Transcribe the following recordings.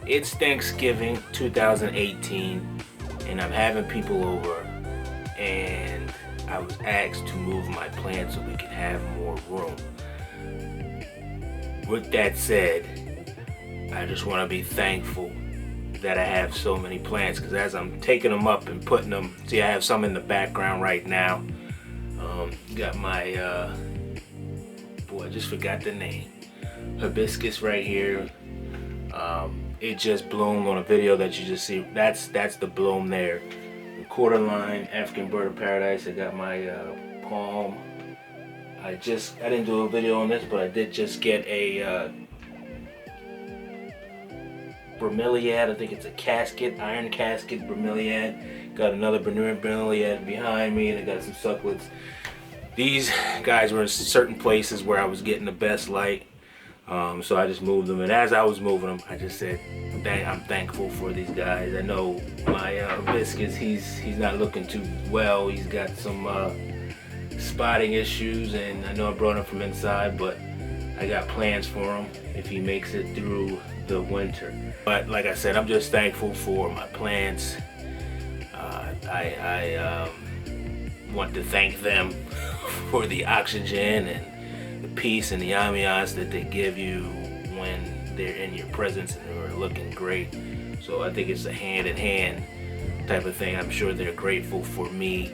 It's Thanksgiving 2018 and I'm having people over, and I was asked to move my plants so we can have more room. With that said, I just want to be thankful that I have so many plants, because as I'm taking them up and putting them, see, I have some in the background right now. Got my boy, I just forgot the name, hibiscus right here. It just bloomed on a video that you just see. That's the bloom there. The quarterline African bird of paradise. I got my palm. I didn't do a video on this, but I did just get a bromeliad. I think it's a casket, iron casket bromeliad. Got another bromeliad behind me, and I got some succulents. These guys were in certain places where I was getting the best light. So I just moved them, and as I was moving them, I just said, I'm thankful for these guys. I know my hibiscus, he's not looking too well. He's got some spotting issues, and I know I brought him from inside, but I got plans for him if he makes it through the winter. But like I said, I'm just thankful for my plants. I want to thank them for the oxygen and the peace and the ambiance that they give you when they're in your presence and they're looking great. So I think it's a hand-in-hand type of thing. I'm sure they're grateful for me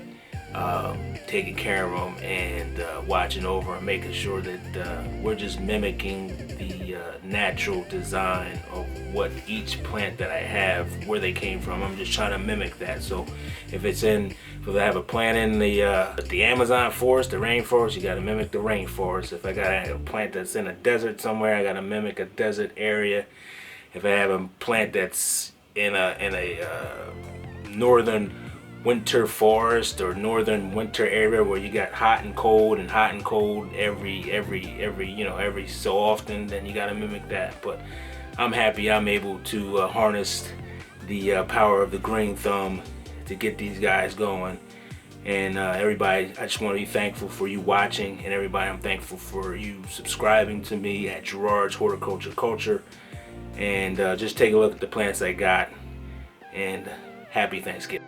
taking care of them and watching over and making sure that we're just mimicking the natural design of what each plant that I have, where they came from. I'm just trying to mimic that. So if I have a plant in the Amazon forest, the rainforest, you got to mimic the rainforest. If I got a plant that's in a desert somewhere, I got to mimic a desert area. If I have a plant that's in a northern winter forest or northern winter area where you got hot and cold every so often, then you got to mimic that. But I'm happy I'm able to harness the power of the green thumb to get these guys going. And everybody, I just want to be thankful for you watching, and everybody, I'm thankful for you subscribing to me at Gerard's Horticulture. And just take a look at the plants I got, and happy Thanksgiving.